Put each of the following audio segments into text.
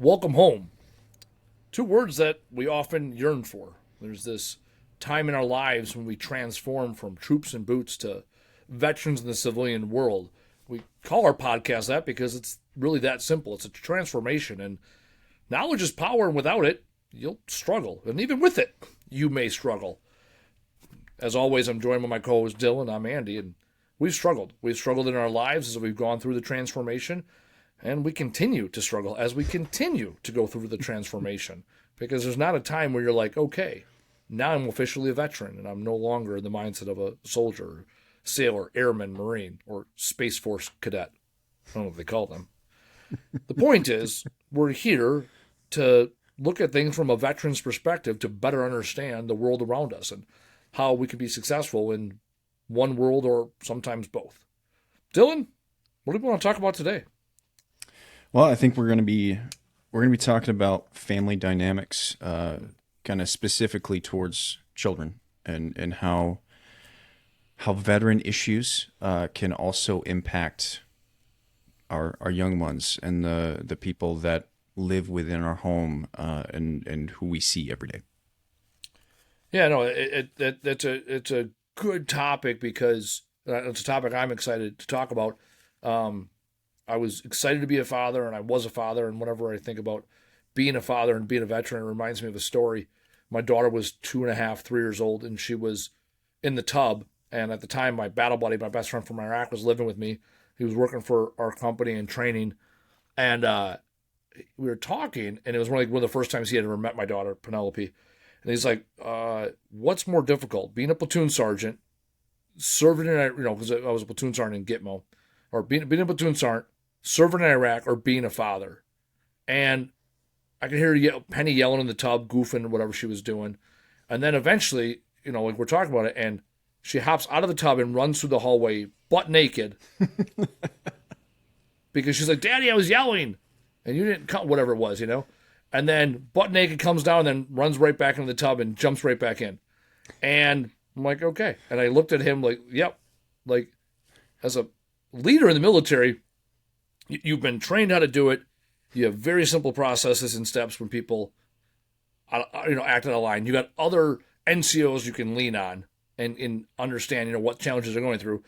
welcome home. Two words that we often yearn for. There's this time in our lives when we transform from troops and boots to veterans in the civilian world. We call our podcast that because it's really that simple. It's a transformation, and knowledge is power, and without it, you'll struggle. And even with it, you may struggle. As always, I'm joined by my co-host Dylan. I'm Andy, and we've struggled. We've struggled in our lives as we've gone through the transformation, and we continue to struggle as we continue to go through the transformation. Because there's not a time where you're like, okay, now I'm officially a veteran, and I'm no longer in the mindset of a soldier, sailor, airman, marine, or Space Force cadet. I don't know what they call them. The point is, we're here to look at things from a veteran's perspective to better understand the world around us and how we can be successful in one world or sometimes both. Dylan, what do we want to talk about today? Well, I think we're gonna be talking about family dynamics, kind of specifically towards children, and how veteran issues can also impact our young ones and the people that live within our home, and who we see every day. Yeah, no, it's a good topic because it's a topic I'm excited to talk about. I was excited to be a father, and I was a father, and whenever I think about being a father and being a veteran, it reminds me of a story. My daughter was 2.5, 3 years old, and she was in the tub. And at the time, my battle buddy, my best friend from Iraq, was living with me. He was working for our company and training, and we were talking, and it was one of the first times he had ever met my daughter, Penelope. And he's like, "What's more difficult, being a platoon sergeant, serving in, because I was a platoon sergeant in Gitmo, or being a platoon sergeant, serving in Iraq, or being a father?" And I could hear Penny yelling in the tub, goofing, whatever she was doing. And then eventually, like we're talking about it, and she hops out of the tub and runs through the hallway, butt naked, because she's like, "Daddy, I was yelling, and you didn't cut whatever it was, And then butt naked comes down, and then runs right back into the tub and jumps right back in. And I'm like, okay. And I looked at him like, yep, like as a leader in the military, you've been trained how to do it. You have very simple processes and steps when people, act out of line. You got other NCOs you can lean on and understand, what challenges they're going through.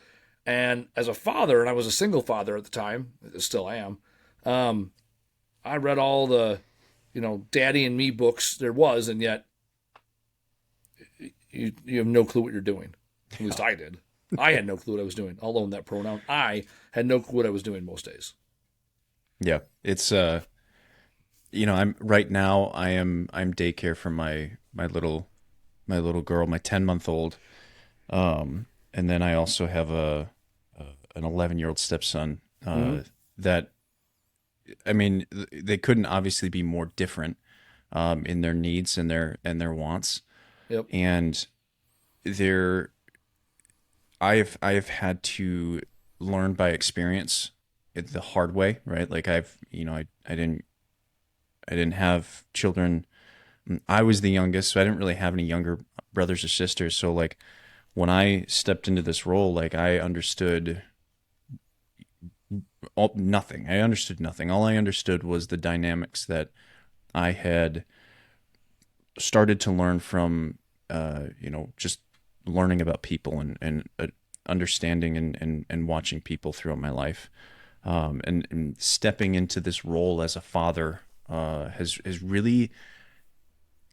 And as a father, and I was a single father at the time, still am, I read all the, Daddy and Me books there was, and yet you have no clue what you're doing. At least I did. I had no clue what I was doing. I'll own that pronoun. I had no clue what I was doing most days. Yeah, it's I'm right now. I'm daycare for my little girl, my 10-month-old, and then I also have an 11-year-old stepson. That, I mean, they couldn't obviously be more different in their needs and their wants. Yep. And I've had to learn by experience it the hard way, right? Like I didn't have children. I was the youngest, so I didn't really have any younger brothers or sisters. So like when I stepped into this role, like I understood nothing. I understood nothing. All I understood was the dynamics that I had started to learn from, just learning about people and understanding and watching people throughout my life. And stepping into this role as a father has really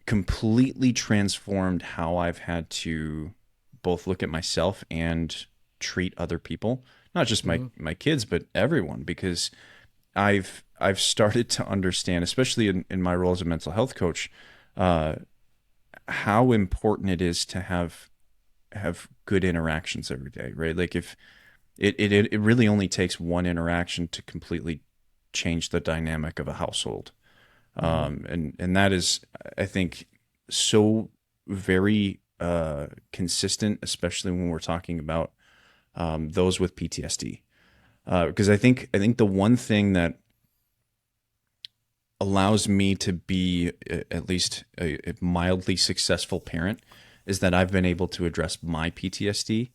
completely transformed how I've had to both look at myself and treat other people, not just my kids, but everyone, because I've started to understand, especially in my role as a mental health coach, how important it is to have good interactions every day, right? Like if it really only takes one interaction to completely change the dynamic of a household. And that is, I think, so very consistent, especially when we're talking about those with PTSD. Because I think the one thing that allows me to be at least a mildly successful parent is that I've been able to address my PTSD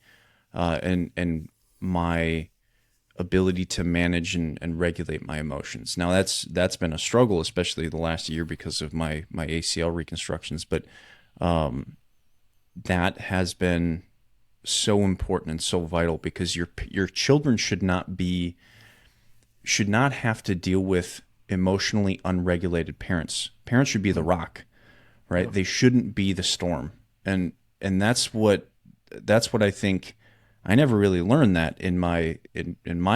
and my ability to manage and regulate my emotions. Now that's been a struggle, especially the last year because of my ACL reconstructions. But that has been so important and so vital, because your children should not have to deal with emotionally unregulated parents. Parents should be the rock, right? They shouldn't be the storm. And that's what I think. I never really learned that in my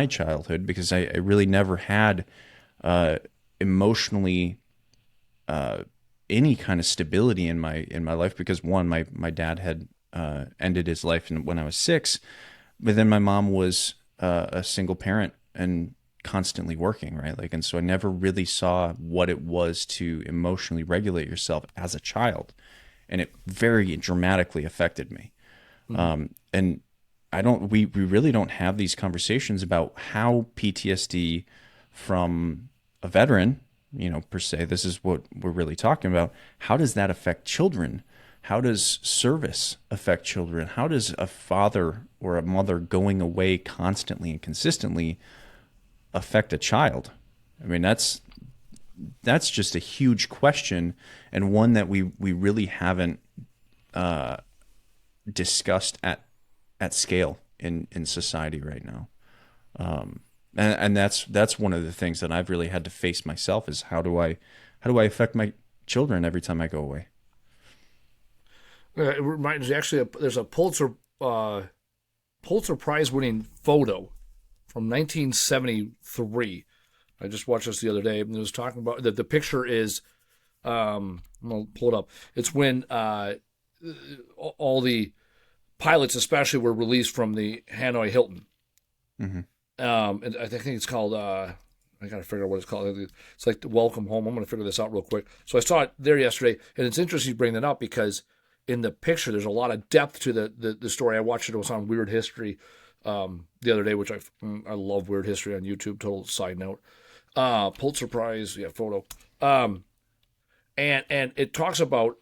childhood, because I really never had emotionally any kind of stability in my life, because one, my dad had ended his life when I was 6, but then my mom was a single parent and constantly working, right? Like, and so I never really saw what it was to emotionally regulate yourself as a child, and it very dramatically affected me. And we really don't have these conversations about how PTSD from a veteran, per se, this is what we're really talking about. How does that affect children? How does service affect children? How does a father or a mother going away constantly and consistently affect a child? I mean, that's just a huge question, and one that we really haven't discussed at scale in society right now. And that's one of the things that I've really had to face myself, is how do I affect my children every time I go away? It reminds me, actually, there's a Pulitzer Prize winning photo from 1973. I just watched this the other day, and it was talking about the picture is, I'm gonna pull it up. It's when all the pilots, especially, were released from the Hanoi Hilton. Mm-hmm. And I think it's called. I gotta figure out what it's called. It's like the Welcome Home. I'm gonna figure this out real quick. So I saw it there yesterday, and it's interesting you bring that up, because in the picture there's a lot of depth to the story. I watched it. It was on Weird History the other day, which I love Weird History on YouTube. Total side note. Pulitzer Prize, photo. And it talks about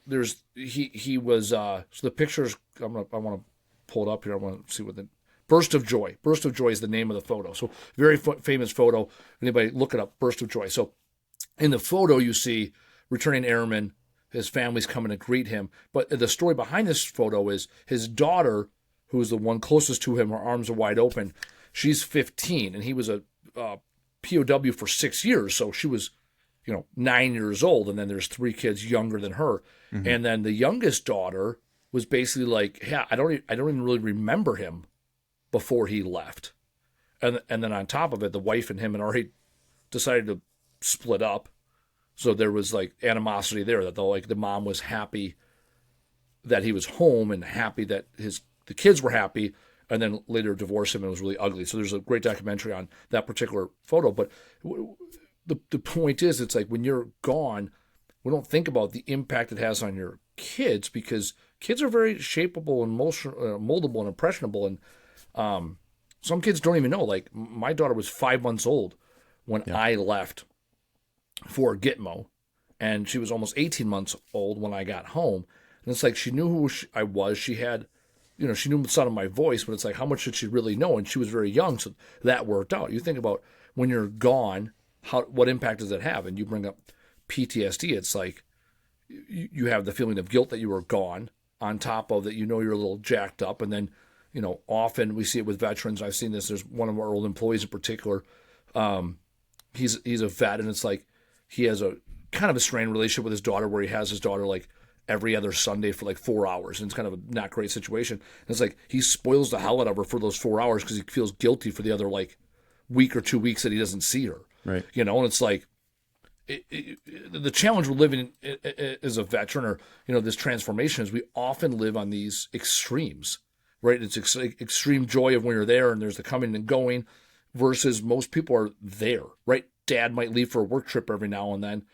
he was so the pictures. I want to pull it up here. I want to see what the Burst of Joy. Burst of Joy is the name of the photo. So very famous photo. Anybody look it up? Burst of Joy. So in the photo you see returning airman. His family's coming to greet him. But the story behind this photo is his daughter, who is the one closest to him. Her arms are wide open. She's 15, and he was a POW for 6 years. So she was, 9 years old, and then there's 3 kids younger than her. Mm-hmm. And then the youngest daughter was basically like, yeah, I don't even really remember him before he left. And then on top of it, the wife and him had already decided to split up. So there was like animosity there, that the mom was happy that he was home and happy that the kids were happy, and then later divorced him, and it was really ugly. So there's a great documentary on that particular photo. But the point is, it's like when you're gone, we don't think about the impact it has on your kids, because kids are very shapeable and moldable and impressionable. And some kids don't even know. Like, my daughter was 5 months old when I left for Gitmo, and she was almost 18 months old when I got home. And it's like she knew who I was. She had, she knew the sound of my voice, but it's like, how much did she really know? And she was very young, so that worked out. You think about when you're gone, what impact does it have? And you bring up PTSD. It's like you have the feeling of guilt that you were gone, on top of that, you're a little jacked up. And then, often we see it with veterans. I've seen this. There's one of our old employees in particular. He's a vet, and it's like he has a kind of a strained relationship with his daughter, where he has his daughter like every other Sunday for like 4 hours. And it's kind of a not great situation. And it's like he spoils the hell out of her for those 4 hours, because he feels guilty for the other like week or 2 weeks that he doesn't see her. Right. And it's like the challenge we're living in as a veteran, or, this transformation, is we often live on these extremes, right? It's extreme joy of when you're there, and there's the coming and going, versus most people are there, right? Dad might leave for a work trip every now and then.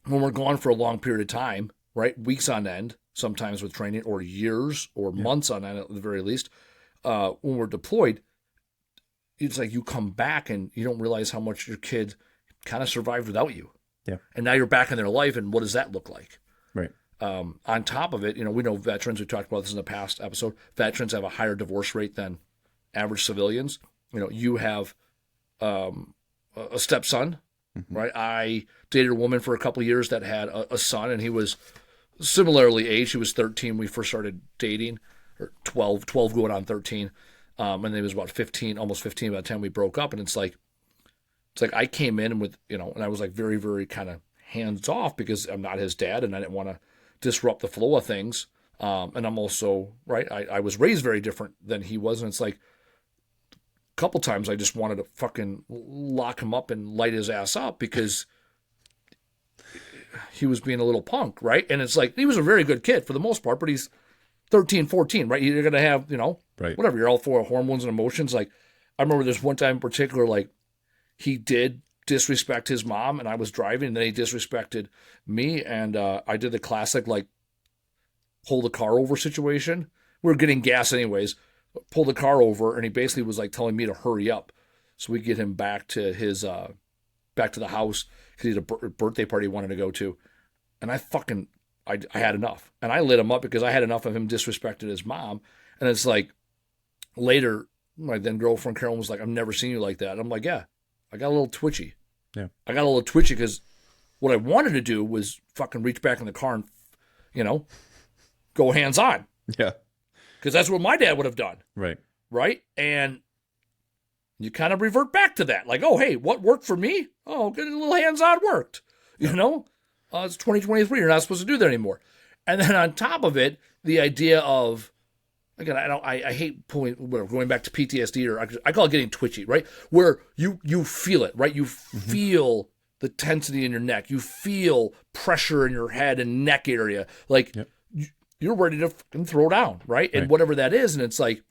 When we're gone for a long period of time, right? Weeks on end, sometimes with training, or years or months on end at the very least. When we're deployed, it's like you come back and you don't realize how much your kid kind of survived without you. Yeah. And now you're back in their life, and what does that look like? Right. On top of it, we know veterans, we talked about this in the past episode, veterans have a higher divorce rate than average civilians. you have a stepson, Mm-hmm. right? I dated a woman for a couple of years that had a son, and he was similarly aged. He was 13 when we first started dating, or 12 going on 13. And then he was about 15, almost 15 by the time we broke up. And it's like I came in with, and I was like very, very kind of hands off because I'm not his dad and I didn't want to disrupt the flow of things. And I'm also, right, I was raised very different than he was. And it's like a couple times I just wanted to fucking lock him up and light his ass up because he was being a little punk, right? And it's like, he was a very good kid for the most part, but he's 13, 14, right? You're going to have, Right. whatever, you're all for hormones and emotions. Like, I remember this one time in particular, like, he did disrespect his mom, and I was driving, and then he disrespected me, and I did the classic, like, pull the car over situation. We were getting gas anyways, pulled the car over, and he basically was, like, telling me to hurry up so we get him back to his, back to the house, because he had a birthday party he wanted to go to. And I had enough. And I lit him up because I had enough of him disrespecting his mom. And it's like, later, my then girlfriend Carolyn was like, "I've never seen you like that." And I'm like, yeah, I got a little twitchy. Yeah. I got a little twitchy because what I wanted to do was fucking reach back in the car and, go hands on. Yeah. Because that's what my dad would have done. Right. Right. And you kind of revert back to that. Like, oh, hey, what worked for me? Oh, getting a little hands on worked. It's 2023. You're not supposed to do that anymore. And then on top of it, the idea of, again, I hate going back to PTSD, or I call it getting twitchy, right? Where you feel it, right? You feel the tensity in your neck. You feel pressure in your head and neck area. Like, Yep. you're ready to fucking throw down, right? And Right. whatever that is. And it's like,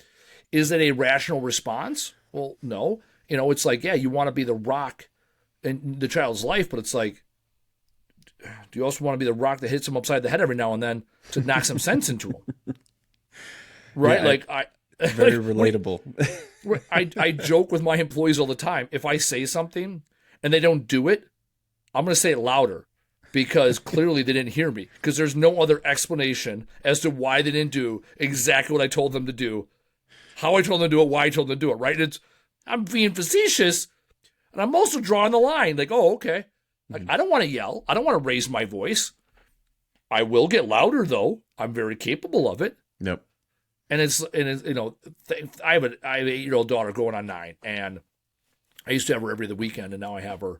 is it a rational response? Well, no. It's like, yeah, you want to be the rock in the child's life, but it's like, do you also want to be the rock that hits him upside the head every now and then to knock some sense into him? Right? Yeah, Like, I Very relatable. I joke with my employees all the time. If I say something and they don't do it, I'm going to say it louder because clearly they didn't hear me, because there's no other explanation as to why they didn't do exactly what I told them to do, how I told them to do it, why I told them to do it, right? I'm being facetious, and I'm also drawing the line. Like, oh, okay. Like, I don't want to yell. I don't want to raise my voice. I will get louder, though. I'm very capable of it. Yep. And I have an 8-year-old daughter going on 9, and I used to have her every other weekend, and now I have her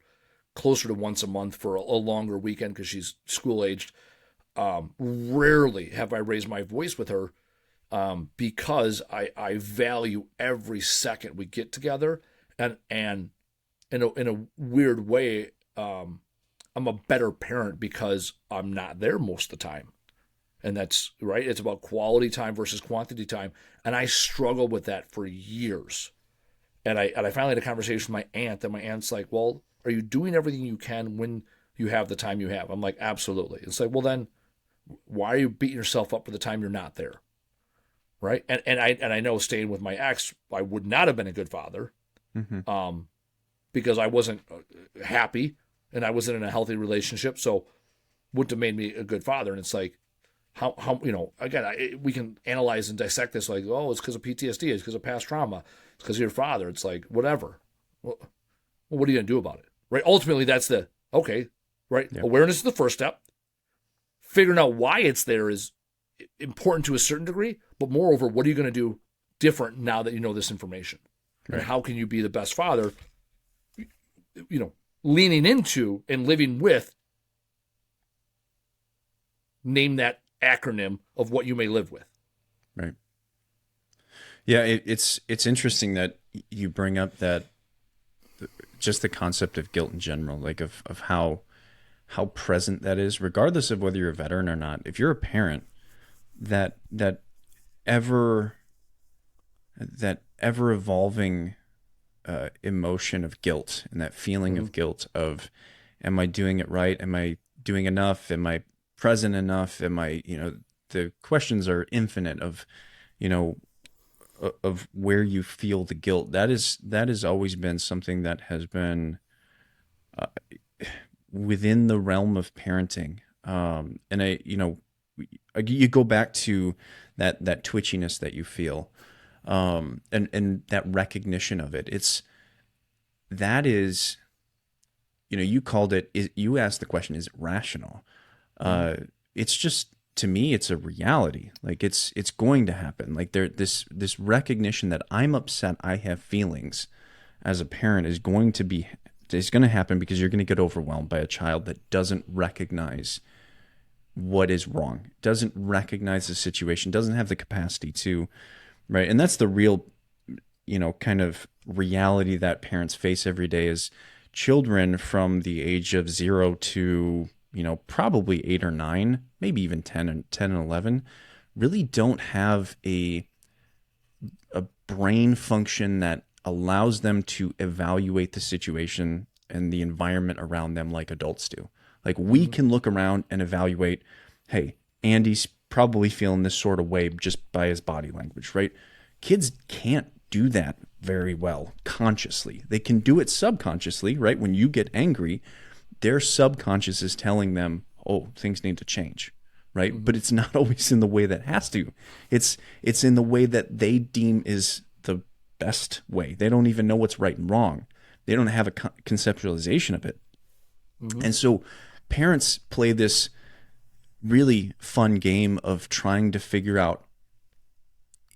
closer to once a month for a longer weekend because she's school aged. Rarely have I raised my voice with her because I value every second we get together, and in a weird way, I'm a better parent because I'm not there most of the time. And that's right. It's about quality time versus quantity time. And I struggled with that for years. And I finally had a conversation with my aunt, and my aunt's like, "Well, are you doing everything you can when you have the time you have?" I'm like, "Absolutely." It's like, well, then why are you beating yourself up for the time you're not there? Right. And I know, staying with my ex, I would not have been a good father, because I wasn't happy and I wasn't in a healthy relationship. So wouldn't have made me a good father. And it's like, how again, we can analyze and dissect this like, oh, it's because of PTSD, it's because of past trauma, it's because of your father. It's like, whatever. Well, what are you going to do about it? Right? Ultimately, that's okay, right? Yep. Awareness is the first step. Figuring out why it's there is important to a certain degree, but moreover, what are you going to do different now that you know this information? Right. And how can you be the best father? Leaning into and living with, name that acronym of what you may live with. Right. Yeah, it's interesting that you bring up that, just the concept of guilt in general, like of how present that is, regardless of whether you're a veteran or not. If you're a parent, that ever evolving emotion of guilt, and that feeling of guilt of, am I doing it right? Am I doing enough? Am I present enough? Am I, the questions are infinite of where you feel the guilt. That has always been something that has been within the realm of parenting. And you go back to that twitchiness that you feel. And that recognition of it. That is, you called it, you asked the question, is it rational? It's just, to me, it's a reality. Like it's going to happen. Like this recognition that I'm upset, I have feelings as a parent is going to happen, because you're going to get overwhelmed by a child that doesn't recognize what is wrong, doesn't recognize the situation, doesn't have the capacity to, right? And that's the real, kind of reality that parents face every day, is children from the age of 0 to, probably 8 or 9, maybe even 10 and 11, really don't have a brain function that allows them to evaluate the situation and the environment around them like adults do. Like we can look around and evaluate, hey, Andy's probably feeling this sort of way just by his body language, right? Kids can't do that very well consciously. They can do it subconsciously, right? When you get angry, their subconscious is telling them, oh, things need to change, right? But it's not always in the way that has to. It's in the way that they deem is the best way. They don't even know what's right and wrong. They don't have a conceptualization of it. And so parents play this really fun game of trying to figure out,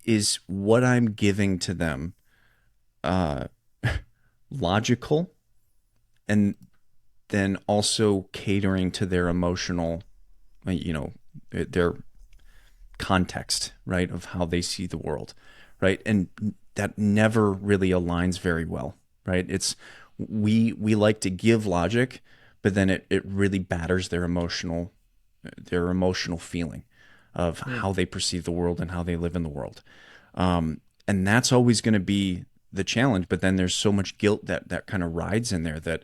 is what I'm giving to them logical, and then also catering to their emotional, their context, right, of how they see the world, right? And that never really aligns very well, right? It's we like to give logic, but then it really batters their emotional feeling of how they perceive the world and how they live in the world. And that's always going to be the challenge. But then there's so much guilt that kind of rides in there that,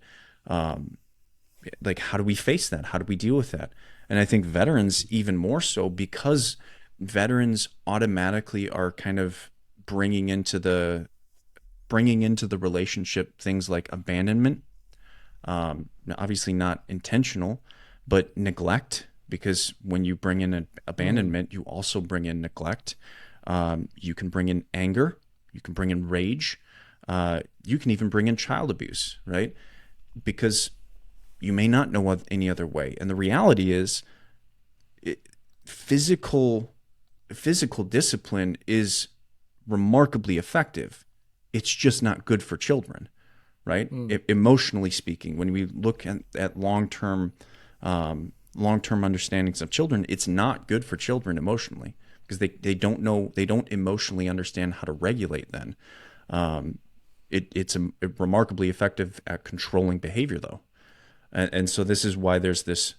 like, how do we face that? How do we deal with that? And I think veterans even more so, because veterans automatically are kind of bringing into the relationship things like abandonment, obviously not intentional, but neglect, because when you bring in an abandonment, you also bring in neglect. You can bring in anger, you can bring in rage, you can even bring in child abuse, right? Because you may not know any other way. And the reality is, physical discipline is remarkably effective. It's just not good for children, right? Emotionally speaking, when we look at long-term understandings of children, it's not good for children emotionally, because they don't emotionally understand how to regulate then. It's remarkably effective at controlling behavior, though. And so this is why there's this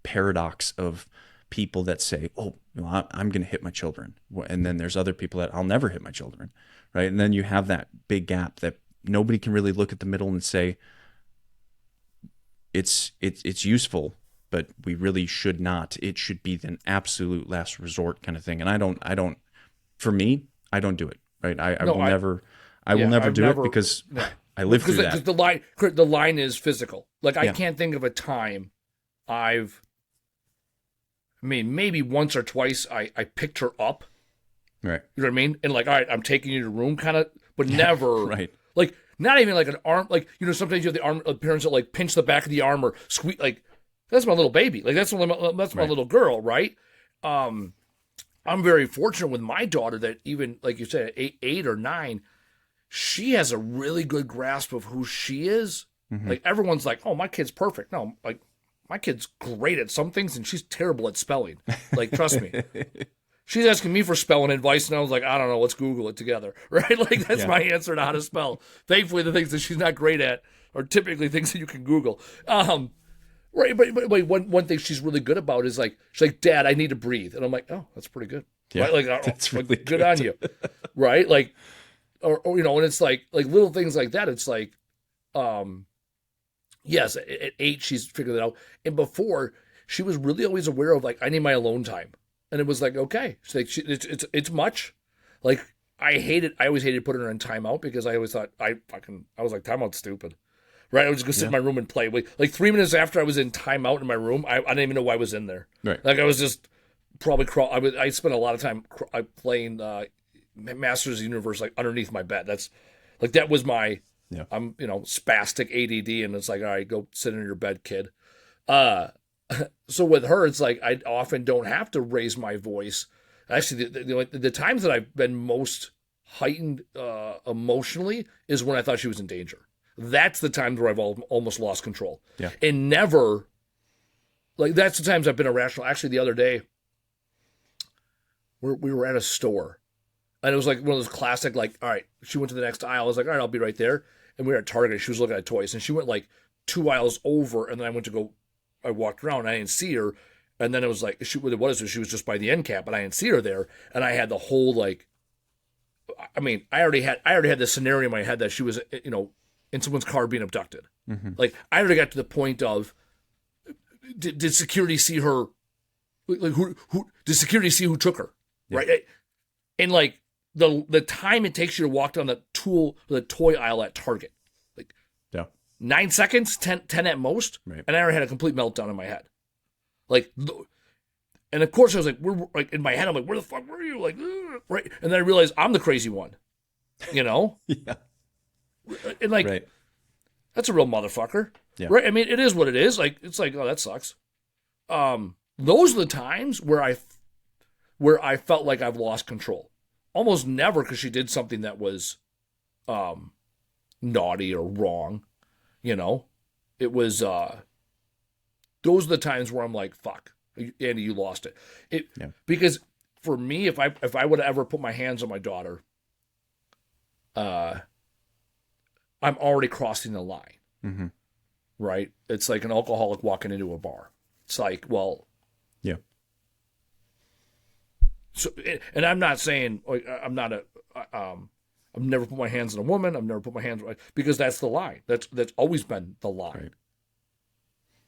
paradox of people that say, oh, I'm going to hit my children. And then there's other people that I'll never hit my children, right? And then you have that big gap that nobody can really look at the middle and say, it's useful, but we really should not. It should be an absolute last resort kind of thing. And I don't, for me, I don't do it, right? I will never do it, because I lived through that. Because the line is physical. Like, I can't think of a time maybe once or twice I picked her up. Right. You know what I mean? And like, all right, I'm taking you to the room kind of, but never. Right. Like, not even like an arm, like, sometimes you have the arm, parents that like pinch the back of the arm or squeeze, like, that's my little baby. Like, that's my little girl, right? I'm very fortunate with my daughter that even, like you said, 8 or 9, she has a really good grasp of who she is. Like, everyone's like, oh, my kid's perfect. No, like, my kid's great at some things and she's terrible at spelling. Like, trust me. She's asking me for spelling advice, and I was like, I don't know, let's Google it together, right? Like, that's my answer to how to spell. Thankfully, the things that she's not great at are typically things that you can Google. Right, but one thing she's really good about is, like, she's like, Dad, I need to breathe. And I'm like, oh, that's pretty good. Yeah, right? Like, that's really good on you. Right? Like, or and it's like little things like that. It's like, yes, at 8, she's figured it out. And before, she was really always aware of, like, I need my alone time. And it was like, okay. She's like, it's much. Like, I always hated putting her in timeout, because I always thought, I was like, timeout's stupid. Right? I was just going to sit in my room and play. Like 3 minutes after I was in timeout in my room, I didn't even know why I was in there. Right. Like, I was just probably I spent a lot of time playing Masters of the Universe like underneath my bed. That's like that was my Yeah. I'm spastic ADD, and it's like, all right, go sit in your bed, kid. Uh, so with her, it's like I often don't have to raise my voice. Actually, the times that I've been most heightened emotionally is when I thought she was in danger. That's the times where I've almost lost control. Yeah. And never, like, that's the times I've been irrational. Actually, the other day, we were at a store, and it was like one of those classic, like, all right, she went to the next aisle. I was like, all right, I'll be right there. And we were at Target. She was looking at toys, and she went like 2 aisles over, and then I walked around, and I didn't see her. And then it was like, she was just by the end cap, but I didn't see her there. And I had the whole, like, I mean, I already had this scenario in my head that she was, in someone's car being abducted. Mm-hmm. Like, I already got to the point of, did security see her? Like, who did security see who took her? Yeah. Right. And like the time it takes you to walk down the toy aisle at Target, like 9 seconds, 10 at most. Right. And I already had a complete meltdown in my head. Like, and of course I was like, we're like in my head, I'm like, where the fuck were you? Like, right. And then I realized I'm the crazy one, Yeah. And like, right. That's a real motherfucker. Yeah. Right. I mean, it is what it is. Like, it's like, oh, that sucks. Those are the times where I felt like I've lost control. Almost never, because she did something that was naughty or wrong. It was those are the times where I'm like, fuck, Andy, you lost it. Because for me, if I would have ever put my hands on my daughter, I'm already crossing the line. Mm-hmm. Right? It's like an alcoholic walking into a bar. It's like, well, yeah. So, and I'm not saying I'm not I've never put my hands on a woman. I've never put my hands on, because that's the line. That's always been the line.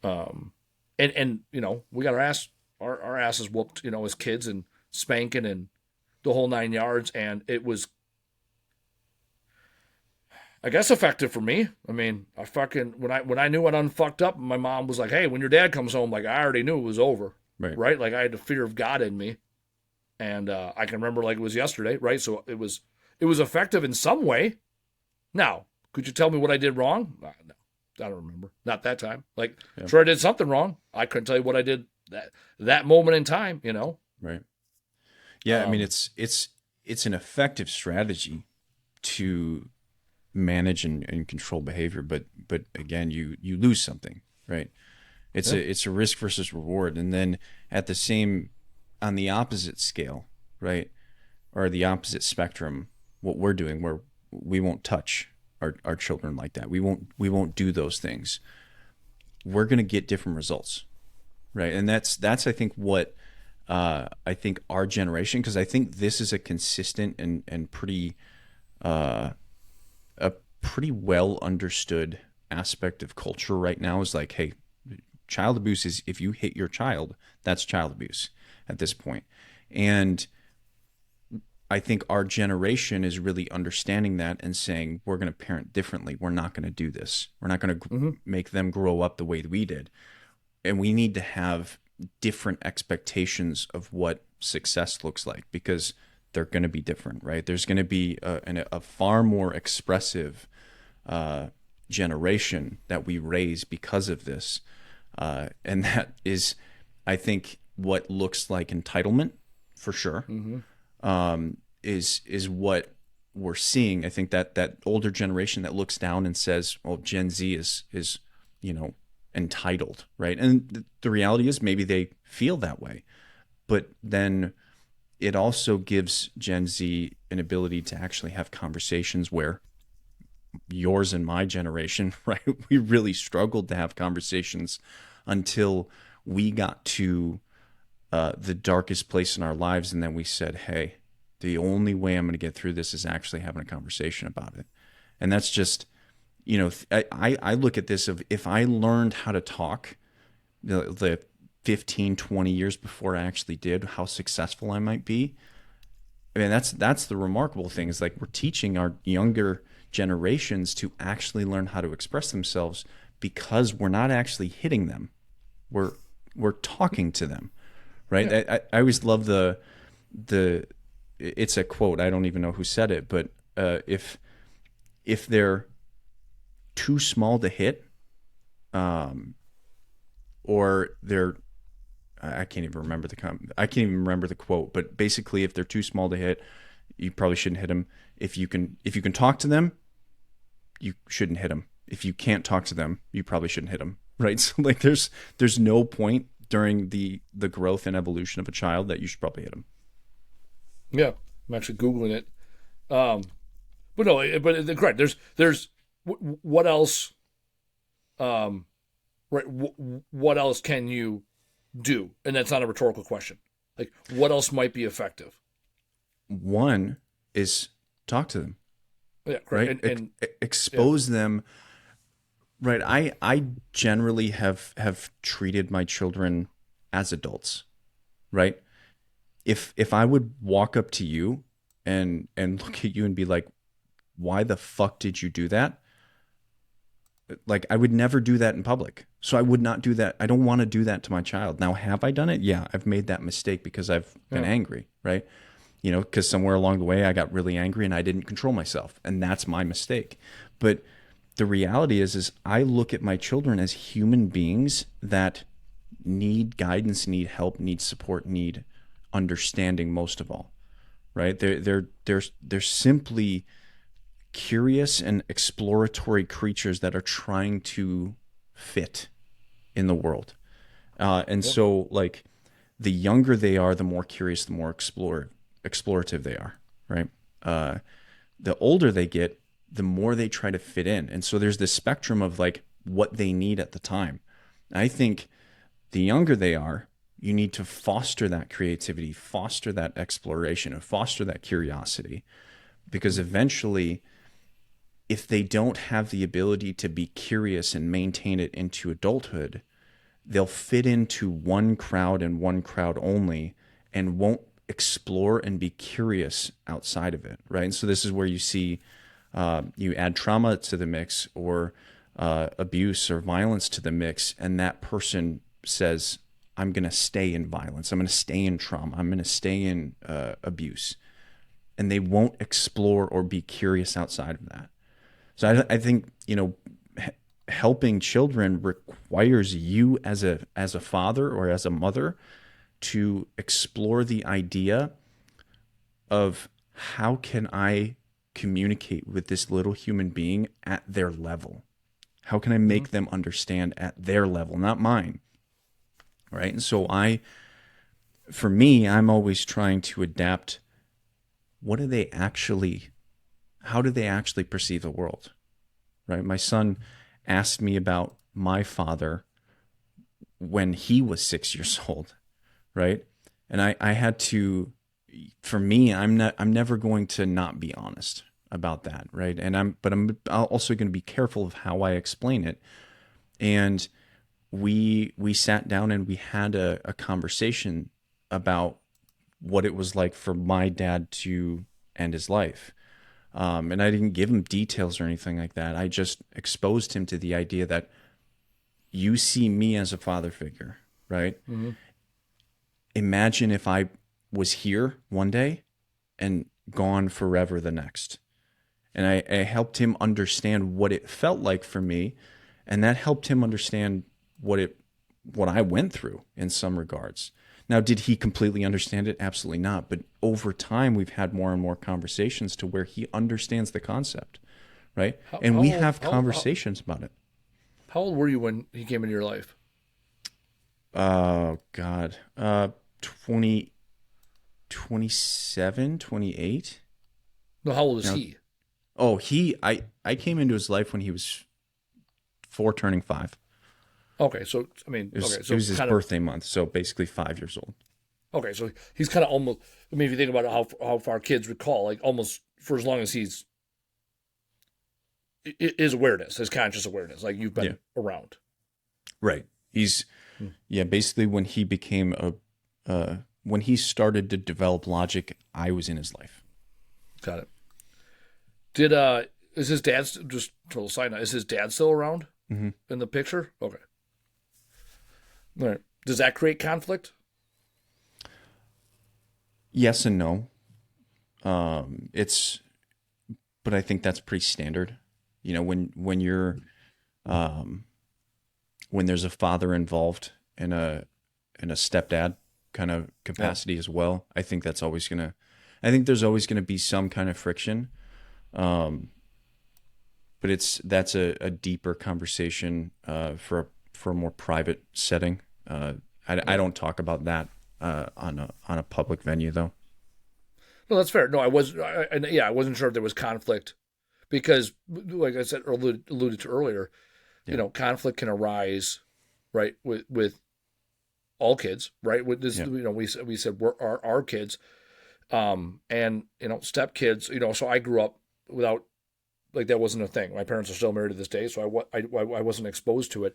Right. And we got our asses whooped, as kids, and spanking and the whole 9 yards, and it was, I guess, effective for me. I mean, I fucking when I knew I done fucked up, my mom was like, "Hey, when your dad comes home," like, I already knew it was over. Right? Like, I had the fear of God in me. And I can remember like it was yesterday, right? So it was effective in some way. Now, could you tell me what I did wrong? No, I don't remember. Not that time. Like, sure, I did something wrong. I couldn't tell you what I did that moment in time. Right. Yeah, I mean, it's an effective strategy to manage and control behavior, but again, you lose something, right? It's a risk versus reward, and then on the opposite scale, right, or the opposite spectrum, what we're doing, where we won't touch our children like that. We won't do those things. We're going to get different results, right? And that's I think what I think our generation, because I think this is a consistent and pretty a pretty well understood aspect of culture right now, is like, hey, child abuse is, if you hit your child, that's child abuse at this point. And I think our generation is really understanding that and saying, we're going to parent differently. We're not going to do this. We're not going to make them grow up the way we did. And we need to have different expectations of what success looks like, because they're going to be different, right? There's going to be a far more expressive generation that we raise because of this. And that is, I think, what looks like entitlement, for sure, is what we're seeing. I think that older generation that looks down and says, well, Gen Z is entitled, right? And the reality is, maybe they feel that way, but then it also gives Gen Z an ability to actually have conversations where yours and my generation, right, we really struggled to have conversations until we got to the darkest place in our lives, and then we said, hey, the only way I'm going to get through this is actually having a conversation about it. And that's just, I look at this of, if I learned how to talk the 15, 20 years before I actually did, how successful I might be. I mean, that's the remarkable thing, is like, we're teaching our younger generations to actually learn how to express themselves, because we're not actually hitting them. We're talking to them, right? Yeah. I always love the it's a quote. I don't even know who said it, but if they're too small to hit, or they're I can't even remember the quote, but basically, if they're too small to hit, you probably shouldn't hit them. If you can talk to them, you shouldn't hit them. If you can't talk to them, you probably shouldn't hit them, right? So like there's no point during the growth and evolution of a child that you should probably hit them. Yeah, I'm actually Googling it. But no, but correct. There's what else? Right. What else can you do? And that's not a rhetorical question. Like, what else might be effective? One is talk to them, Yeah, correct. right? Expose them. Right. I generally have treated my children as adults, right? If I would walk up to you and look at you and be like, why the fuck did you do that? Like, I would never do that in public. So I would not do that. I don't want to do that to my child. Now, have I done it? Yeah, I've made that mistake because I've been angry, right? Because somewhere along the way I got really angry and I didn't control myself, and that's my mistake. But the reality is I look at my children as human beings that need guidance, need help, need support, need understanding most of all, right? They're simply curious and exploratory creatures that are trying to fit in the world. So like the younger they are, the more curious, the more explorative they are, right? The older they get, the more they try to fit in. And so there's this spectrum of like what they need at the time. I think the younger they are, you need to foster that creativity, foster that exploration, and foster that curiosity. Because eventually, if they don't have the ability to be curious and maintain it into adulthood, they'll fit into one crowd and one crowd only and won't explore and be curious outside of it, right? And so this is where you see you add trauma to the mix, or abuse or violence to the mix, and that person says, I'm going to stay in violence, I'm going to stay in trauma, I'm going to stay in abuse, and they won't explore or be curious outside of that. So I think, helping children requires you as a father or as a mother to explore the idea of how can I communicate with this little human being at their level? How can I make them understand at their level, not mine? Right? And so for me, I'm always trying to adapt. How do they actually perceive the world? Right? My son asked me about my father when he was 6 years old, right? And I had to, for me, I'm never going to not be honest about that, right? And I'm also going to be careful of how I explain it. And we sat down and we had a conversation about what it was like for my dad to end his life. And I didn't give him details or anything like that. I just exposed him to the idea that you see me as a father figure, right? Mm-hmm. Imagine if I was here one day and gone forever the next. And I helped him understand what it felt like for me, and that helped him understand what I went through in some regards. Now, did he completely understand it? Absolutely not. But over time, we've had more and more conversations to where he understands the concept, right? And we have conversations about it. How old were you when he came into your life? Oh, God. 27, 28. No, how old is he? Oh, I came into his life when he was 4 turning 5. Okay, so I mean, it was his birthday month, so basically 5 years old. Okay, so he's kind of almost. I mean, if you think about how far kids recall, like almost for as long as his awareness, his conscious awareness, like you've been around. Right. He's basically when he became when he started to develop logic, I was in his life. Got it. Is his dad, just total side note, is his dad still around in the picture? Okay. All right. Does that create conflict? Yes and no. It's, but I think that's pretty standard. You know, when you're um, when there's a father involved in a stepdad kind of Yeah. capacity as well, I think that's always gonna. I think there's always gonna be some kind of friction. Um, but that's a deeper conversation for a more private setting. I Yeah. don't talk about that on a public venue though. No, that's fair. No, I was, and yeah, I wasn't sure if there was conflict because, like I said, alluded to earlier, Yeah, conflict can arise, right, with all kids, right? With this, yeah, we said we're our kids, and step kids, So I grew up without, like, that wasn't a thing. My parents are still married to this day, so I wasn't exposed to it,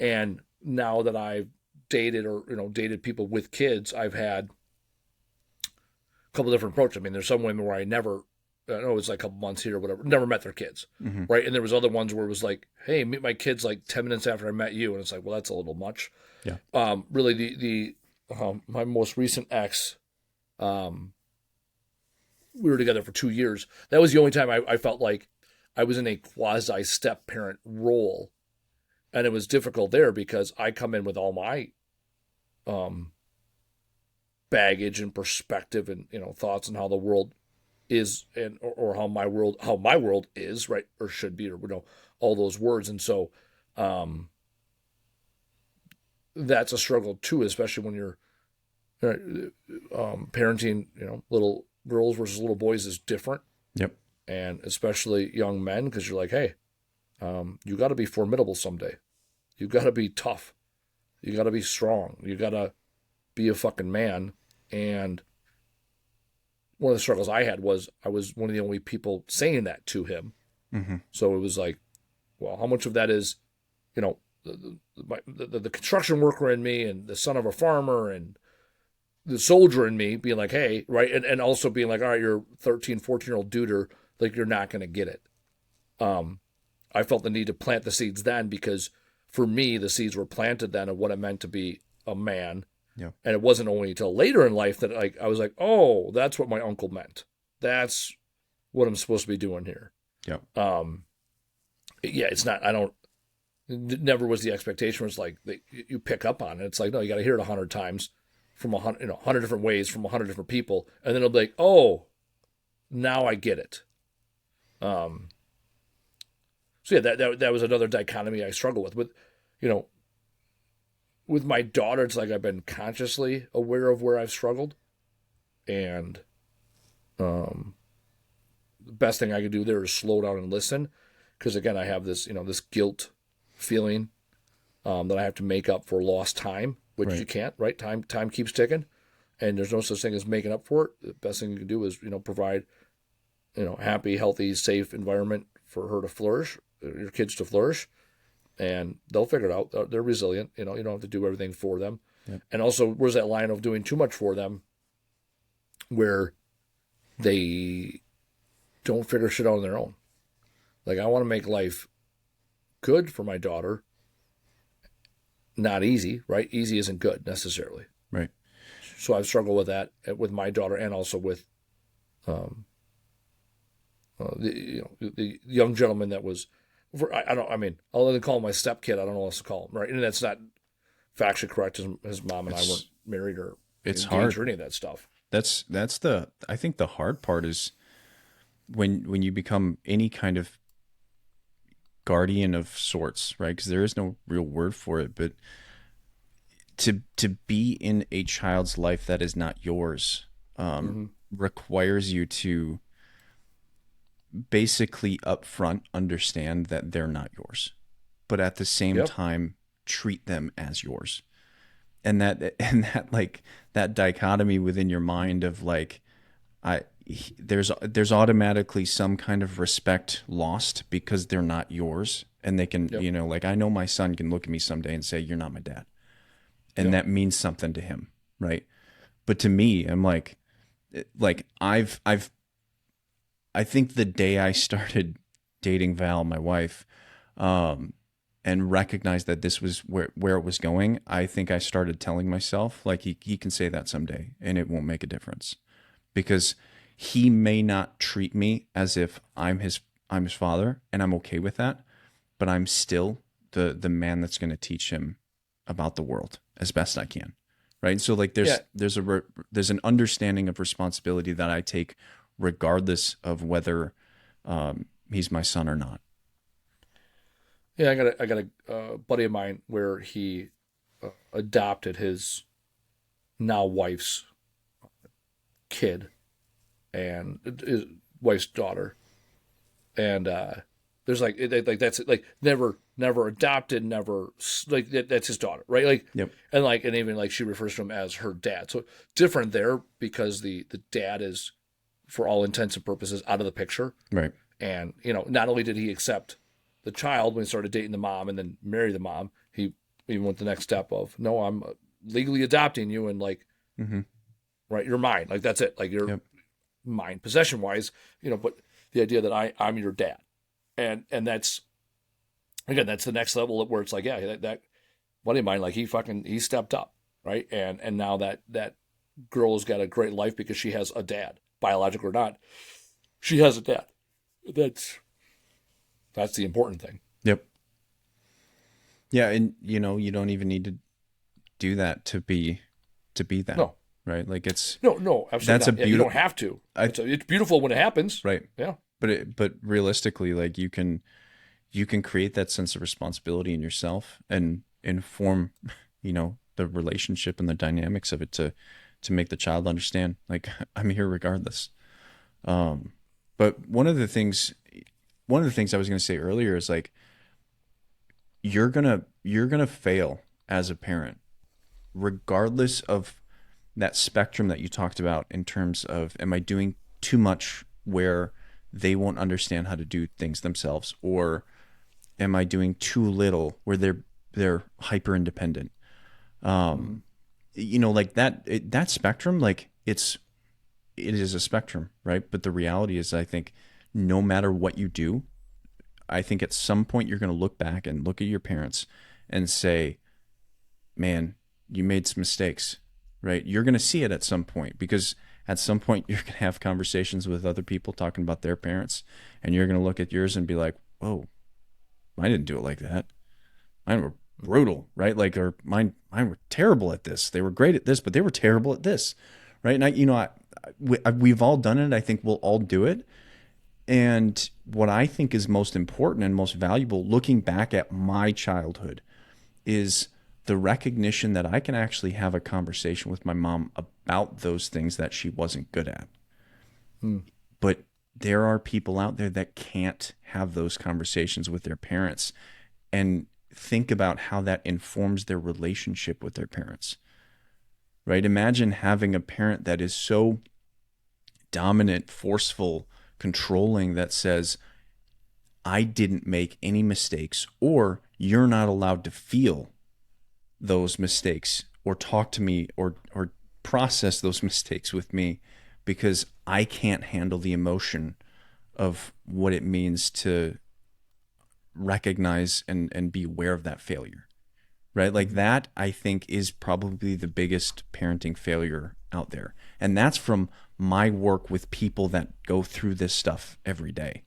and now that I've dated or dated people with kids, I've had a couple different approaches. I mean, there's some women where I never, I know it was like a couple months here or whatever, never met their kids, hmm, right? And there was other ones where it was like, hey, meet my kids like 10 minutes after I met you, and it's like, well, that's a little much. yeah, Really, the my most recent ex, um, we were together for 2 years. That was the only time I felt like I was in a quasi step parent role, and it was difficult there because I come in with all my um, baggage and perspective and thoughts on how the world is, and or how my world is, right, or should be, or all those words. And so that's a struggle too, especially when you're parenting, little girls versus little boys is different, yep, and especially young men, because you're like, hey, you got to be formidable someday. You got to be tough. You got to be strong. You got to be a fucking man. And one of the struggles I had was I was one of the only people saying that to him. hmm, So it was like, well, how much of that is, the construction worker in me and the son of a farmer and the soldier in me being like, hey, right. And also being like, all right, you're 13, 14-year-old duder. Like, you're not going to get it. Um, I felt the need to plant the seeds then because for me, the seeds were planted then of what it meant to be a man. yeah, And it wasn't only until later in life that I was like, oh, that's what my uncle meant. That's what I'm supposed to be doing here. yeah, Um, yeah, it's not, I don't, it never was the expectation. It was like you pick up on it. It's like, no, you got to hear it 100 times from 100 different ways from 100 different people. And then it'll be like, oh, now I get it. Um, so yeah, that was another dichotomy I struggle with, you know, with my daughter. It's like I've been consciously aware of where I've struggled, and um, the best thing I could do there is slow down and listen, because again, I have this this guilt feeling that I have to make up for lost time, which right, you can't. Right, time keeps ticking, and there's no such thing as making up for it. The best thing you can do is provide happy, healthy, safe environment for her to flourish, your kids to flourish, and they'll figure it out. They're resilient. You don't have to do everything for them. yep, And also, where's that line of doing too much for them, where they don't figure shit out on their own? Like, I want to make life good for my daughter, not easy, right? Easy isn't good necessarily. right, So I've struggled with that with my daughter, and also with um, the young gentleman that was. I don't. I mean, other than call him my step kid, I don't know what else to call him, right? And that's not factually correct. His mom and I weren't it's married or it's engaged hard. or any of that stuff. That's the I think the hard part is when you become any kind of guardian of sorts, right? Because there is no real word for it, but to be in a child's life that is not yours Mm-hmm. requires you to basically upfront understand that they're not yours, but at the same Yep. time treat them as yours. And that like that dichotomy within your mind of like I there's automatically some kind of respect lost because they're not yours, and they can, Yep. like, I know my son can look at me someday and say you're not my dad, and Yep. that means something to him, right? But to me, I'm like I think the day I started dating Val, my wife, um, and recognized that this was where it was going, I think I started telling myself, like, he can say that someday and it won't make a difference, because he may not treat me as if I'm his father, and I'm okay with that, but I'm still the man that's going to teach him about the world as best I can. Right? So like Yeah, there's an understanding of responsibility that I take regardless of whether he's my son or not. yeah. I got a buddy of mine where he adopted his now wife's kid and his wife's daughter, and there's like that's like never adopted, never like that's his daughter, right? Like, Yep. and even like she refers to him as her dad. So different there because the dad is, for all intents and purposes, out of the picture. Right. And not only did he accept the child when he started dating the mom and then marry the mom, he even went the next step of, no, I'm legally adopting you, and like, Mm-hmm. right, you're mine. Like that's it. Like you're Yep. mine possession wise, but the idea that I'm your dad, and that's, again, that's the next level where it's like, yeah, that buddy of mine, like he stepped up, right, and now that girl has got a great life because she has a dad, biological or not, she has a dad. That's that's the important thing. Yep. Yeah, and you don't even need to do that to be that, No, right? Like it's no, absolutely that's a not. Yeah, you don't beautiful have to. I It's beautiful when it happens. right. Yeah. But realistically, like you can create that sense of responsibility in yourself and inform, the relationship and the dynamics of it to make the child understand, like, I'm here regardless. But one of the things I was going to say earlier is like, you're gonna fail as a parent regardless of that spectrum that you talked about in terms of, am I doing too much where they won't understand how to do things themselves, or am I doing too little where they're hyper independent? Mm-hmm. Like that spectrum, like it is a spectrum, right? But the reality is, I think no matter what you do, I think at some point you're going to look back and look at your parents and say, man, you made some mistakes, right? You're going to see it at some point, because at some point you're going to have conversations with other people talking about their parents, and you're going to look at yours and be like, whoa, I didn't do it like that. Mine were brutal, right? Like, or mine were terrible at this. They were great at this, but they were terrible at this, right? And we've all done it. I think we'll all do it. And what I think is most important and most valuable, looking back at my childhood, is the recognition that I can actually have a conversation with my mom about those things that she wasn't good at. Hmm. But there are people out there that can't have those conversations with their parents, and think about how that informs their relationship with their parents, right? Imagine having a parent that is so dominant, forceful, controlling, that says, I didn't make any mistakes, or you're not allowed to feel those mistakes or talk to me or process those mistakes with me, because I can't handle the emotion of what it means to recognize and be aware of that failure, right? Like that, I think, is probably the biggest parenting failure out there. And that's from my work with people that go through this stuff every day,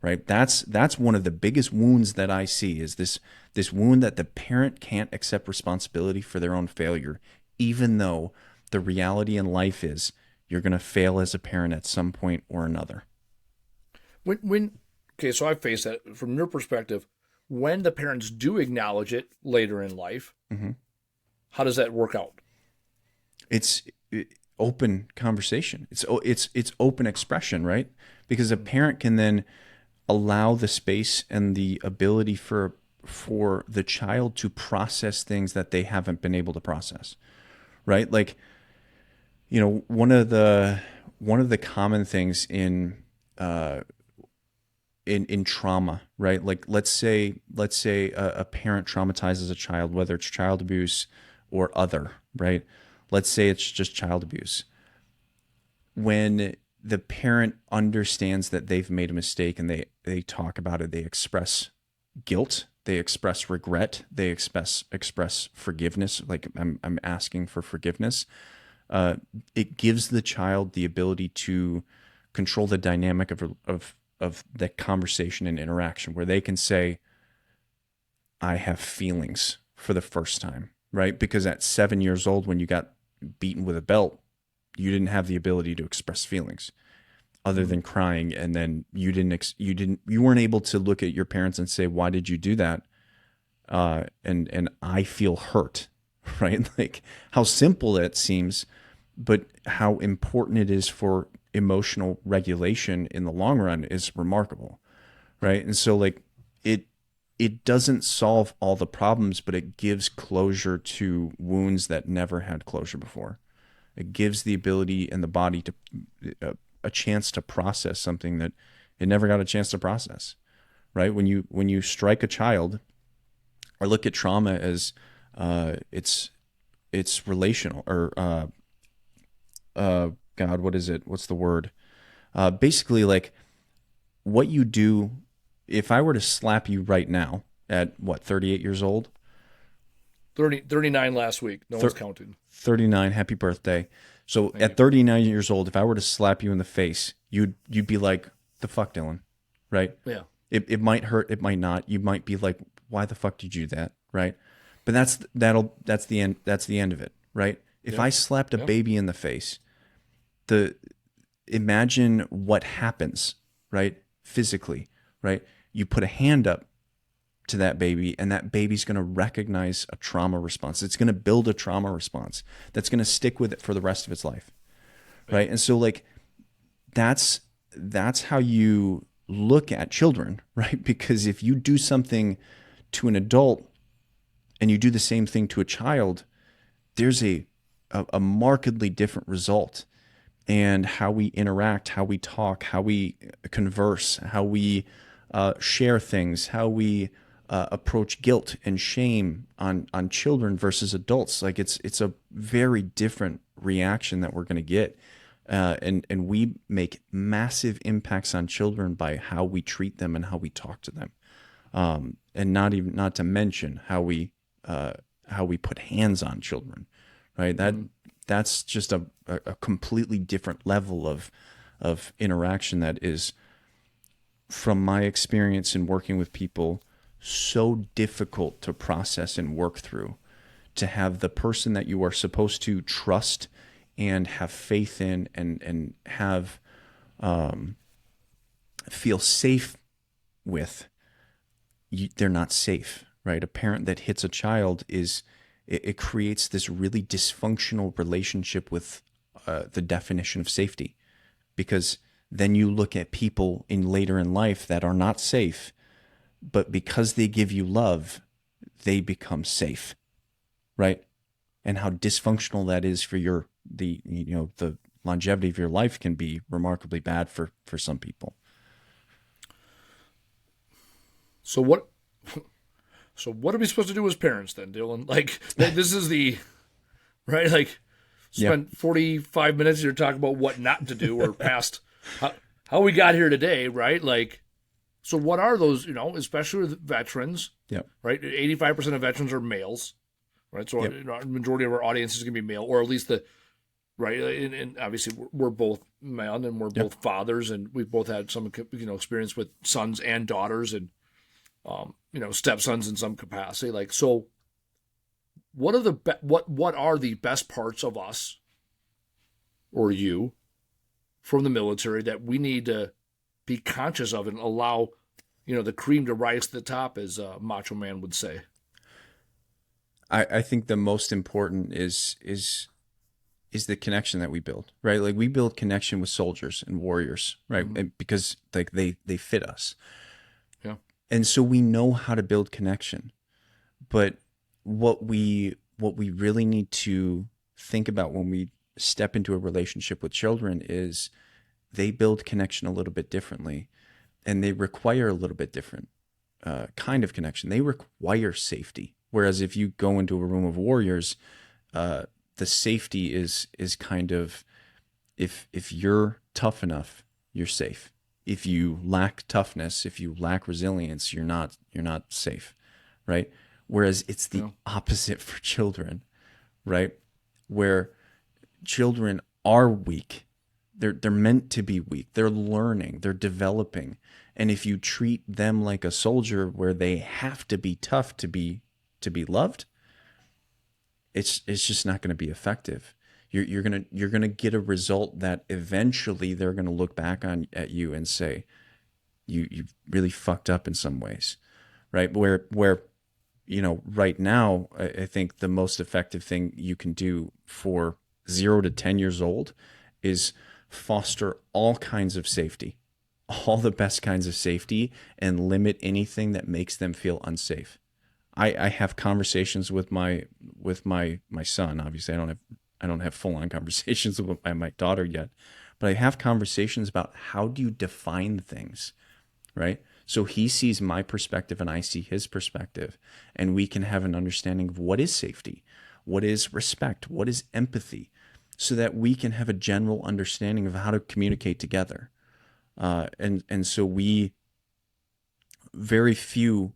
right? That's one of the biggest wounds that I see, is this wound that the parent can't accept responsibility for their own failure, even though the reality in life is you're going to fail as a parent at some point or another. When okay, so I face that from your perspective. When the parents do acknowledge it later in life, Mm-hmm. how does that work out? It's open conversation. It's open expression, right? Because a parent can then allow the space and the ability for the child to process things that they haven't been able to process, right? Like, one of the common things in trauma, right? Like, let's say a parent traumatizes a child, whether it's child abuse or other, right? Let's say it's just child abuse. When the parent understands that they've made a mistake, and they talk about it, they express guilt, they express regret, they express forgiveness, like, I'm asking for forgiveness. It gives the child the ability to control the dynamic of that conversation and interaction, where they can say, I have feelings for the first time, right? Because at 7 years old, when you got beaten with a belt, you didn't have the ability to express feelings other than crying. And then you weren't able to look at your parents and say, why did you do that? And I feel hurt, right? Like, how simple it seems, but how important it is for emotional regulation in the long run is remarkable, right? And so, like, it doesn't solve all the problems, but it gives closure to wounds that never had closure before. It gives the ability in the body to a chance to process something that it never got a chance to process, right? When you strike a child, or look at trauma as it's relational, or God, what is it? What's the word? Basically, like, what you do. If I were to slap you right now at what, 38 years old? 39 last week. No one's counting. 39. Happy birthday. So Thank at you. 39 years old, if I were to slap you in the face, you'd be like, the fuck, Dylan, right? Yeah. It might hurt, it might not. You might be like, why the fuck did you do that, right? But that's the end. That's the end of it, right? If Yeah. I slapped a Yeah. baby in the face, imagine what happens, right? Physically, right? You put a hand up to that baby, and that baby's going to recognize a trauma response. It's going to build a trauma response that's going to stick with it for the rest of its life, right? And so, like, that's how you look at children, right? Because if you do something to an adult and you do the same thing to a child, there's a markedly different result. And how we interact, how we talk, how we converse, how we share things, how we approach guilt and shame on children versus adults. Like, it's a very different reaction that we're going to get, and we make massive impacts on children by how we treat them and how we talk to them, and not to mention how we put hands on children, right? That's just a completely different level of interaction that is, from my experience in working with people, so difficult to process and work through. To have the person that you are supposed to trust and have faith in, and have feel safe with, they're not safe, right? A parent that hits a child it creates this really dysfunctional relationship with the definition of safety, because then you look at people in later in life that are not safe, but because they give you love, they become safe, right? And how dysfunctional that is for the longevity of your life can be remarkably bad for some people. So what? So what are we supposed to do as parents then, Dylan? Like, this is the right. Like, spent 45 minutes here talking about what not to do, or past how we got here today, right? Like, so what are those? Especially with veterans, Yep. right? 85% of veterans are males, right? So the majority of our audience is going to be male, or at least the right. And obviously we're both men, and we're both fathers, and we've both had some experience with sons and daughters, and stepsons in some capacity. Like, so what are what are the best parts of us, or you, from the military, that we need to be conscious of and allow the cream to rise to the top, as Macho Man would say? I think the most important is the connection that we build, right? Like, we build connection with soldiers and warriors, right? Mm-hmm. Because, like, they fit us. Yeah. And so we know how to build connection. But what we really need to think about when we step into a relationship with children is they build connection a little bit differently, and they require a little bit different kind of connection. They require safety. Whereas if you go into a room of warriors, the safety is kind of, if you're tough enough, you're safe. If you lack toughness, if you lack resilience, you're not safe, right? Whereas it's the opposite for children, right? Where children are weak, they're meant to be weak. They're learning, they're developing. And if you treat them like a soldier where they have to be tough to be loved, it's just not going to be effective. You're gonna get a result that eventually they're going to look back on at you and say you really fucked up in some ways, right? Where right now I think the most effective thing you can do for 0 to 10 years old is foster all kinds of safety, all the best kinds of safety, and limit anything that makes them feel unsafe. I have conversations with my son. Obviously, I don't have full on conversations with my daughter yet, but I have conversations about how do you define things, right? So he sees my perspective and I see his perspective, and we can have an understanding of what is safety, what is respect, what is empathy, so that we can have a general understanding of how to communicate together. And so we very few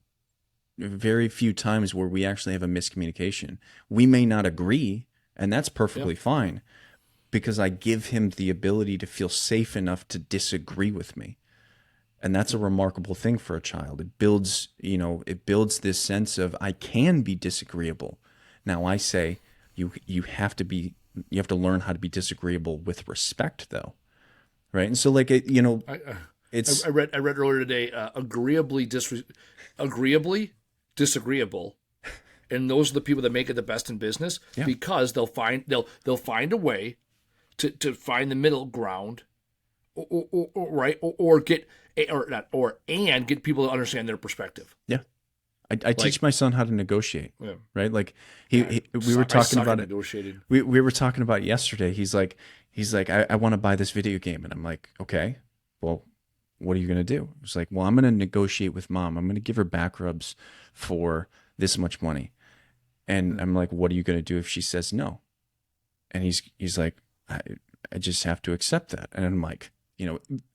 times where we actually have a miscommunication. We may not agree, and that's perfectly fine, because I give him the ability to feel safe enough to disagree with me. And that's a remarkable thing for a child. It builds, it builds this sense of I can be disagreeable. Now I say you have to learn how to be disagreeable with respect, though, right? And so like it's I read earlier today, agreeably disagreeable, and those are the people that make it the best in business, because they'll find a way to find the middle ground, or get people to understand their perspective. Yeah. I teach my son how to negotiate, right? Like we were talking about it. We were talking about it yesterday. He's like, I want to buy this video game. And I'm like, okay, well, what are you going to do? It's like, well, I'm going to negotiate with mom. I'm going to give her back rubs for this much money. And I'm like, what are you going to do if she says no? And he's like, I just have to accept that. And I'm like,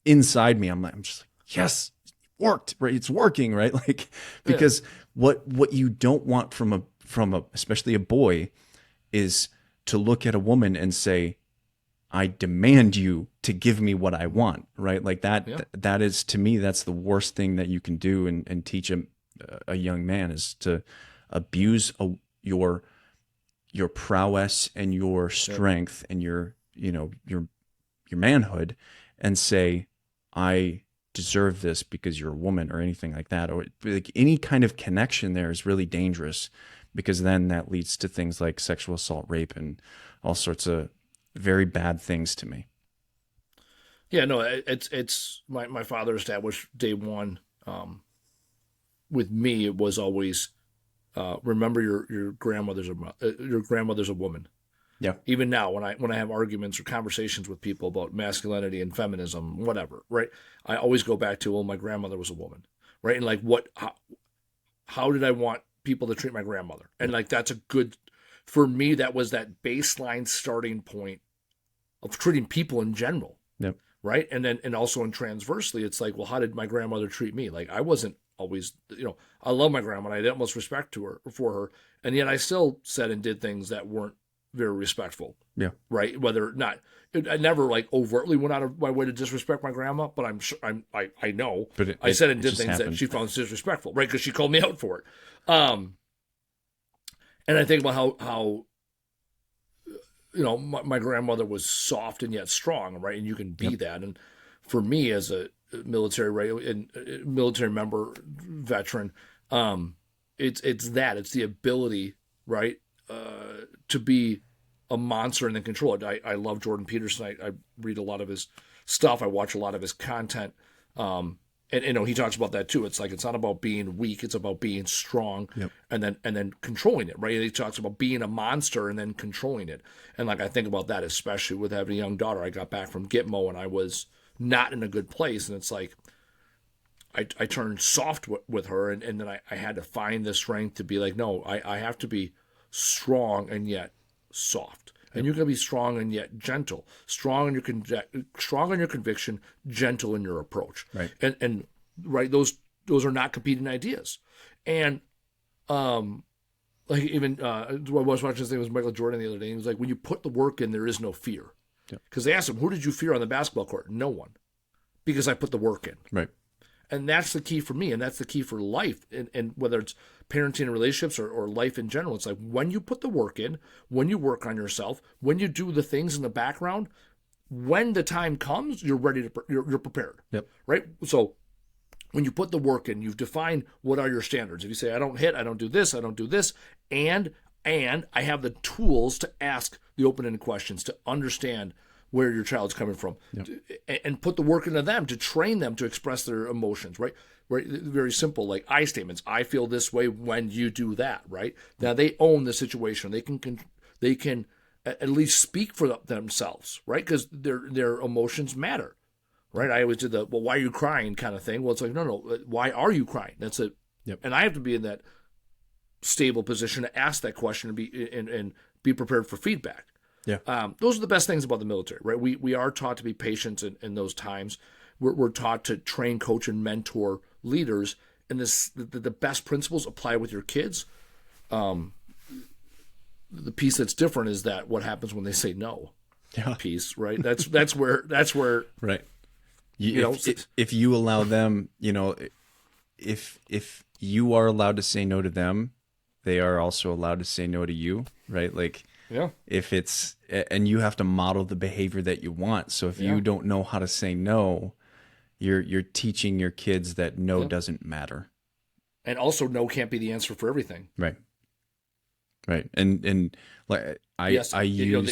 inside me, I'm just like, yes, it worked, right? It's working, right? Like, because what you don't want from a especially a boy is to look at a woman and say, I demand you to give me what I want, right? Like that is, to me, that's the worst thing that you can do and teach a young man, is to abuse your prowess and your strength and your manhood, and say, I deserve this because you're a woman, or anything like that. Or like any kind of connection there is really dangerous, because then that leads to things like sexual assault, rape, and all sorts of very bad things to me. Yeah, no, it's my father established day one, with me. It was always, remember your grandmother's a woman. Yeah. Even now, when I have arguments or conversations with people about masculinity and feminism, whatever, right? I always go back to, well, my grandmother was a woman, right? And like, how did I want people to treat my grandmother? And like, that's a good, for me, that was that baseline starting point of treating people in general. Yep. Right. And also, and transversely, it's like, well, how did my grandmother treat me? Like, I wasn't always, I love my grandma. I had utmost respect for her. And yet I still said and did things that weren't very respectful. Yeah. Right. Whether or not, I never like overtly went out of my way to disrespect my grandma, but I'm sure I know, but I said and did things that she found disrespectful, right? Because she called me out for it. And I think about how my grandmother was soft and yet strong, right? And you can be that. And for me, as a military member, veteran, it's the ability, right, to be a monster and then control it. I love Jordan Peterson. I read a lot of his stuff. I watch a lot of his content. And he talks about that too. It's like, it's not about being weak. It's about being strong, and then controlling it, right? And he talks about being a monster and then controlling it. And like, I think about that, especially with having a young daughter. I got back from Gitmo and I was not in a good place. And it's like, I turned soft with her, and then I had to find the strength to be like, no, I have to be strong and yet soft. And you can be strong and yet gentle, strong in your conviction, gentle in your approach. Right. And right, those are not competing ideas. And like, even I was watching this thing with Michael Jordan the other day. He was like, when you put the work in, there is no fear. Yep. Because they asked him, who did you fear on the basketball court? No one. Because I put the work in. Right. And that's the key for me, and that's the key for life, and whether it's parenting and relationships or life in general. It's like when you put the work in, when you work on yourself, when you do the things in the background, when the time comes, you're ready to you're prepared. Yep. Right. So when you put the work in, you've defined what are your standards. If you say I don't hit, I don't do this, and I have the tools to ask the open-ended questions to understand where your child's coming from, and put the work into them to train them to express their emotions, right? Right, very simple, like I statements. I feel this way when you do that, right? Now they own the situation. They can at least speak for themselves, right? Because their emotions matter, right? I always did the well, why are you crying kind of thing. Well, it's like no, why are you crying? That's it. Yep. And I have to be in that stable position to ask that question and be prepared for feedback. Yeah. Those are the best things about the military, right? We are taught to be patient in those times. We're taught to train, coach, and mentor leaders, and the best principles apply with your kids. The piece that's different is that what happens when they say no. Yeah. Piece, right? That's where Right. If you allow them, if you are allowed to say no to them, they are also allowed to say no to you, right? Like. Yeah. If it's, and you have to model the behavior that you want. So if you don't know how to say no, you're teaching your kids that no doesn't matter. And also no can't be the answer for everything. Right. Right. And like I use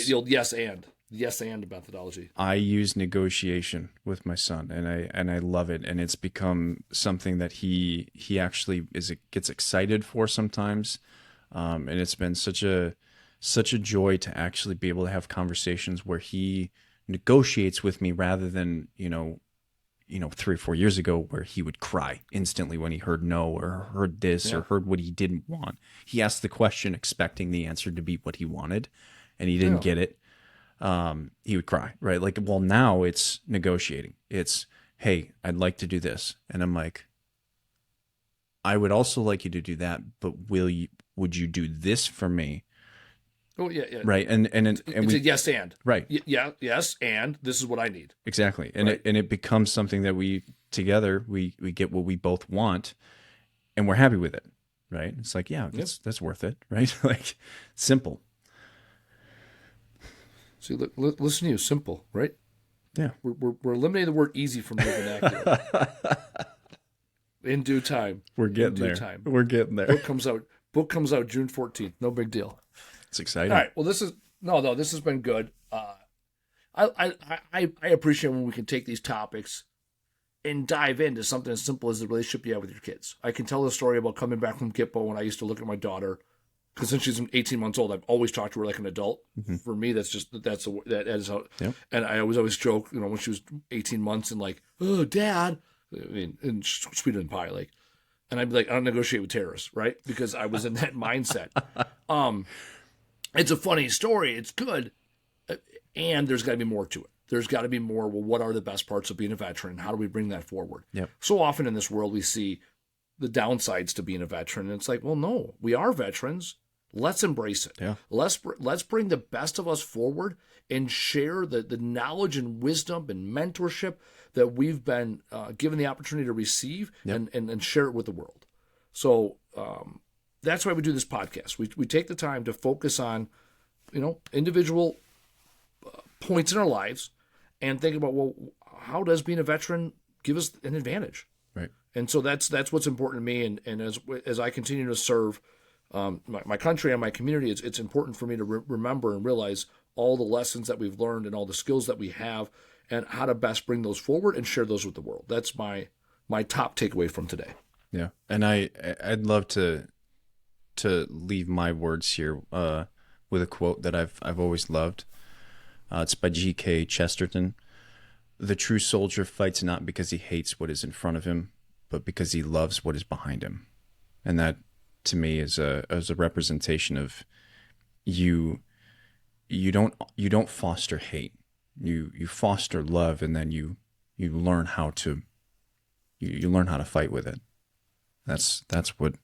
the old yes and methodology. I use negotiation with my son, and I love it, and it's become something that he actually gets excited for sometimes. And it's been such a joy to actually be able to have conversations where he negotiates with me rather than, 3 or 4 years ago where he would cry instantly when he heard no or heard this or heard what he didn't want. He asked the question expecting the answer to be what he wanted, and he didn't get it. He would cry, right? Like, well, now it's negotiating. It's, hey, I'd like to do this. And I'm like, I would also like you to do that, but would you do this for me? Oh yeah. Right, and it's a yes and right, yes, and this is what I need. Exactly, and it becomes something that we together we get what we both want, and we're happy with it, right? It's like that's worth it, right? Like simple. See, listen to you, simple, right? Yeah, we're eliminating the word easy from the vernacular. In due time, we're getting there. We're getting there. Book comes out June 14th. No big deal. It's exciting. All right. Well, this has been good. I appreciate when we can take these topics and dive into something as simple as the relationship you have with your kids. I can tell the story about coming back from Gitpo when I used to look at my daughter, because since she's 18 months old, I've always talked to her like an adult. Mm-hmm. For me, that is how. Yep. And I always joke, when she was 18 months and like, oh, Dad, I mean, and sweeter than pie, like, and I'd be like, I don't negotiate with terrorists, right? Because I was in that mindset. It's a funny story. It's good. And there's got to be more to it. There's got to be more. Well, what are the best parts of being a veteran? How do we bring that forward? Yep. So often in this world, we see the downsides to being a veteran. And it's like, well, no, we are veterans. Let's embrace it. Yeah. Let's bring the best of us forward and share the knowledge and wisdom and mentorship that we've been given the opportunity to receive, and share it with the world. So that's why we do this podcast. We take the time to focus on, individual points in our lives and think about, well, how does being a veteran give us an advantage? Right. And so that's what's important to me. And as I continue to serve my country and my community, it's important for me to remember and realize all the lessons that we've learned and all the skills that we have and how to best bring those forward and share those with the world. That's my top takeaway from today. Yeah. And I'd love to leave my words here with a quote that I've always loved. It's by G.K. Chesterton. The true soldier fights not because he hates what is in front of him, but because he loves what is behind him. And that, to me, is a representation of you don't foster hate. You foster love, and then you learn how to fight with it. That's what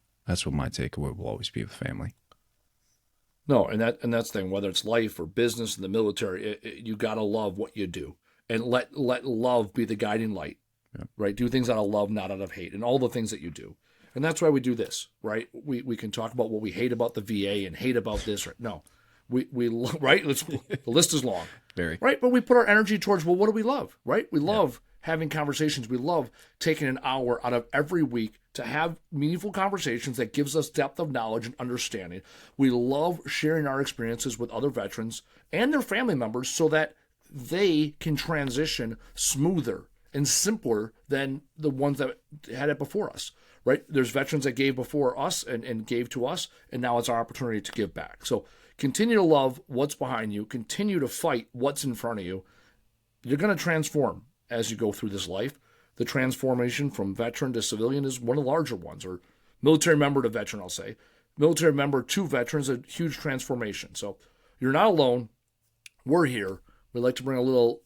my takeaway will always be with family. No, and that's the thing. Whether it's life or business in the military, you gotta love what you do, and let love be the guiding light. Yeah. Right? Do things out of love, not out of hate, and all the things that you do. And that's why we do this, right? We can talk about what we hate about the VA and hate about this. No, right. The list is long. Very. Right, but we put our energy towards, well, what do we love? Right? We love having conversations. We love taking an hour out of every week to have meaningful conversations that gives us depth of knowledge and understanding. We love sharing our experiences with other veterans and their family members so that they can transition smoother and simpler than the ones that had it before us. Right? There's veterans that gave before us and gave to us, and now it's our opportunity to give back. So continue to love what's behind you. Continue to fight what's in front of you. You're going to transform as you go through this life. The transformation from veteran to civilian is one of the larger ones, or military member to veteran, I'll say. Military member to veteran is a huge transformation. So you're not alone. We're here. We like to bring a little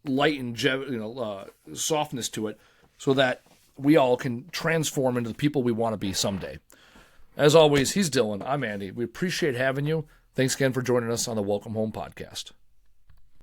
light and softness to it so that we all can transform into the people we want to be someday. As always, he's Dylan. I'm Andy. We appreciate having you. Thanks again for joining us on the Welcome Home podcast.